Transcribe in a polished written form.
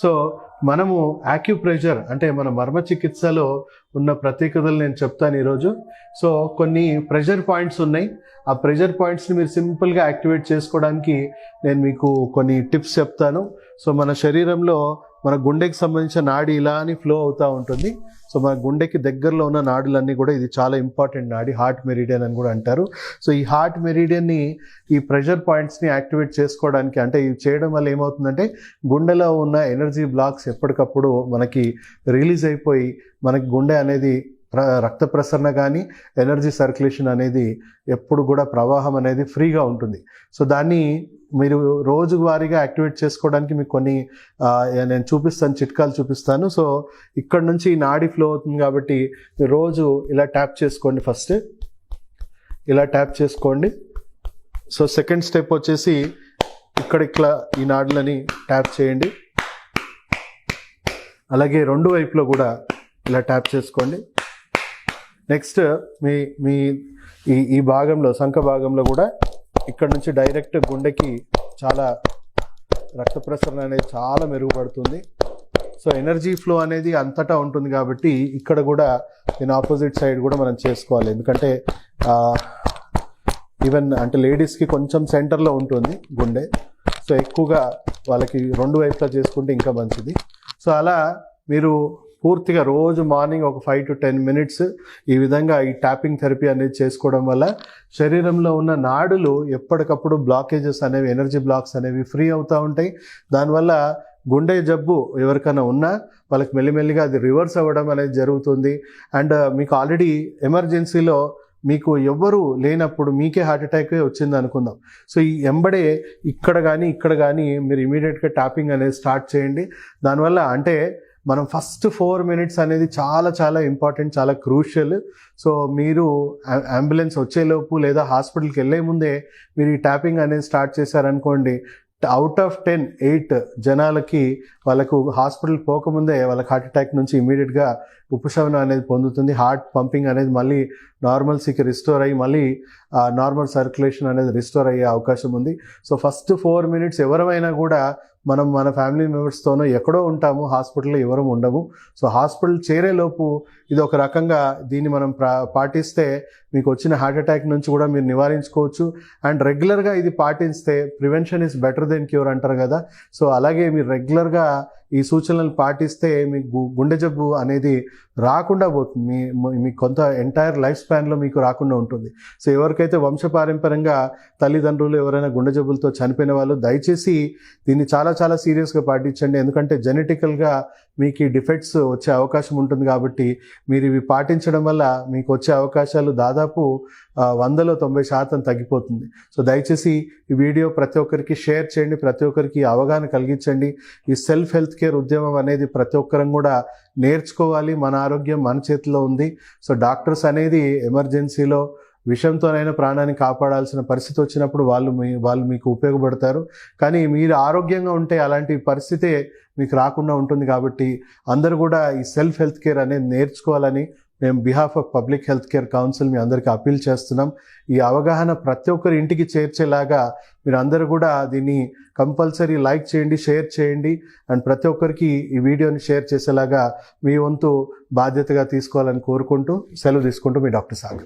So మనము acupressure అంటే మన మర్మ చికిత్సలో ఉన్న ప్రత్యేకతలు నేను చెప్తాను ఈరోజు. సో కొన్ని ప్రెషర్ పాయింట్స్ ఉన్నాయి. ఆ ప్రెషర్ పాయింట్స్ని మీరు సింపుల్గా యాక్టివేట్ చేసుకోవడానికి నేను మీకు కొన్ని టిప్స్ చెప్తాను. సో మన శరీరంలో మన గుండెకి సంబంధించిన నాడి ఇలా అని ఫ్లో అవుతూ ఉంటుంది. సో మన గుండెకి దగ్గరలో ఉన్న నాడులన్నీ కూడా ఇది చాలా ఇంపార్టెంట్ నాడి, హార్ట్ మెరిడియన్ అని కూడా అంటారు. సో ఈ హార్ట్ మెరిడియన్ని ఈ ప్రెషర్ పాయింట్స్ని యాక్టివేట్ చేసుకోవడానికి, అంటే ఇవి చేయడం వల్ల ఏమవుతుందంటే గుండెలో ఉన్న ఎనర్జీ బ్లాక్స్ ఎప్పటికప్పుడు మనకి రిలీజ్ అయిపోయి మనకి గుండె అనేది రక్త ప్రసరణ కానీ ఎనర్జీ సర్క్యులేషన్ అనేది ఎప్పుడు కూడా ప్రవాహం అనేది ఫ్రీగా ఉంటుంది. సో దాన్ని మీరు రోజువారీగా యాక్టివేట్ చేసుకోవడానికి మీకు కొన్ని నేను చూపిస్తాను, చిట్కాలు చూపిస్తాను. సో ఇక్కడ నుంచి నాడీ ఫ్లో అవుతుంది కాబట్టి మీరు రోజు ఇలా ట్యాప్ చేసుకోండి. ఫస్ట్ ఇలా ట్యాప్ చేసుకోండి. సో సెకండ్ స్టెప్ వచ్చేసి ఇక్కడ ఈ నాడులని ట్యాప్ చేయండి. అలాగే రెండు వైపులో కూడా ఇలా ట్యాప్ చేసుకోండి. నెక్స్ట్ మీ ఈ భాగంలో, సంఖ భాగంలో కూడా ఇక్కడ నుంచి డైరెక్ట్ గుండెకి చాలా రక్త ప్రసరణ అనేది చాలా మెరుగుపడుతుంది. సో ఎనర్జీ ఫ్లో అనేది అంతటా ఉంటుంది కాబట్టి ఇక్కడ కూడా దీని ఆపోజిట్ సైడ్ కూడా మనం చేసుకోవాలి. ఎందుకంటే ఈవెన్ అంటే లేడీస్కి కొంచెం సెంటర్లో ఉంటుంది గుండె. సో ఎక్కువగా వాళ్ళకి రెండు వైపులా చేసుకుంటే ఇంకా మంచిది. సో అలా మీరు పూర్తిగా రోజు మార్నింగ్ ఒక 5 to 10 minutes ఈ విధంగా ఈ ట్యాపింగ్ థెరపీ అనేది చేసుకోవడం వల్ల శరీరంలో ఉన్న నాడులు ఎప్పటికప్పుడు బ్లాకేజెస్ అనేవి, ఎనర్జీ బ్లాక్స్ అనేవి ఫ్రీ అవుతూ ఉంటాయి. దానివల్ల గుండె జబ్బు ఎవరికైనా ఉన్నా వాళ్ళకి మెల్లిమెల్లిగా అది రివర్స్ అవ్వడం అనేది జరుగుతుంది. అండ్ మీకు ఆల్రెడీ ఎమర్జెన్సీలో మీకు ఎవ్వరు లేనప్పుడు మీకే హార్ట్ అటాక్ వచ్చింది అనుకుందాం. సో ఈ ఎంబడే ఇక్కడ కానీ మీరు ఇమీడియట్గా ట్యాపింగ్ అనేది స్టార్ట్ చేయండి. దానివల్ల అంటే మనం ఫస్ట్ 4 minutes అనేది చాలా చాలా ఇంపార్టెంట్, చాలా క్రూషియల్. సో మీరు అంబులెన్స్ వచ్చేలోపు లేదా హాస్పిటల్కి వెళ్ళే ముందే మీరు ఈ ట్యాపింగ్ అనేది స్టార్ట్ చేశారనుకోండి, అవుట్ ఆఫ్ 10, 8 జనాలకి వాళ్ళకు హాస్పిటల్ పోకముందే వాళ్ళకి హార్ట్ అటాక్ నుంచి ఇమీడియట్గా ఉపశమనం అనేది పొందుతుంది. హార్ట్ పంపింగ్ అనేది మళ్ళీ నార్మల్సీకి రిస్టోర్ అయ్యి మళ్ళీ నార్మల్ సర్క్యులేషన్ అనేది రిస్టోర్ అయ్యే అవకాశం ఉంది. సో ఫస్ట్ 4 minutes ఎవరైనా కూడా మనం మన ఫ్యామిలీ మెంబర్స్తోనో ఎక్కడో ఉంటాము, హాస్పిటల్లో ఎవరు ఉండము. సో హాస్పిటల్ చేరేలోపు ఇది ఒక రకంగా దీన్ని మనం పాటిస్తే మీకు వచ్చిన హార్ట్ అటాక్ నుంచి కూడా మీరు నివారించుకోవచ్చు. అండ్ రెగ్యులర్గా ఇది పాటిస్తే prevention is better than cure అంటారు కదా. సో అలాగే మీరు రెగ్యులర్గా ఈ సూచనలు పాటిస్తే మీకు గుండె జబ్బు అనేది రాకుండా పోతుంది. మీ కొంత ఎంటైర్ లైఫ్ స్పాన్లో మీకు రాకుండా ఉంటుంది. సో ఎవరికైతే వంశపారంపర్యంగా తల్లిదండ్రులు ఎవరైనా గుండె జబ్బులతో చనిపోయిన వాళ్ళు దయచేసి దీన్ని చాలా చాలా సీరియస్గా పాటించండి. ఎందుకంటే జెనెటికల్గా మీకు ఈ డిఫెక్ట్స్ వచ్చే అవకాశం ఉంటుంది కాబట్టి మీరు ఇవి పాటించడం వల్ల మీకు వచ్చే అవకాశాలు దాదాపు 100లో 90% తగ్గిపోతుంది. సో దయచేసి ఈ వీడియో ప్రతి ఒక్కరికి షేర్ చేయండి, ప్రతి ఒక్కరికి అవగాహన కలిగించండి. ఈ సెల్ఫ్ హెల్త్ కేర్ ఉద్యమం అనేది ప్రతి ఒక్కరం కూడా నేర్చుకోవాలి. మన ఆరోగ్యం మన చేతిలో ఉంది. సో డాక్టర్స్ అనేది ఎమర్జెన్సీలో విషంతోనైనా ప్రాణాన్ని కాపాడాల్సిన పరిస్థితి వచ్చినప్పుడు వాళ్ళు మీకు ఉపయోగపడతారు. కానీ మీరు ఆరోగ్యంగా ఉంటే అలాంటి పరిస్థితే మీకు రాకుండా ఉంటుంది. కాబట్టి అందరూ కూడా ఈ సెల్ఫ్ హెల్త్ కేర్ అనేది నేర్చుకోవాలని మేము behalf of public health care council మీ అందరికీ అప్పీల్ చేస్తున్నాం. ఈ అవగాహన ప్రతి ఒక్కరి ఇంటికి చేర్చేలాగా మీరు అందరూ కూడా దీన్ని కంపల్సరీ లైక్ చేయండి, షేర్ చేయండి. అండ్ ప్రతి ఒక్కరికి ఈ వీడియోని షేర్ చేసేలాగా మీ వంతు బాధ్యతగా తీసుకోవాలని కోరుకుంటూ సెలవు తీసుకుంటూ మీ డాక్టర్ సాగర్.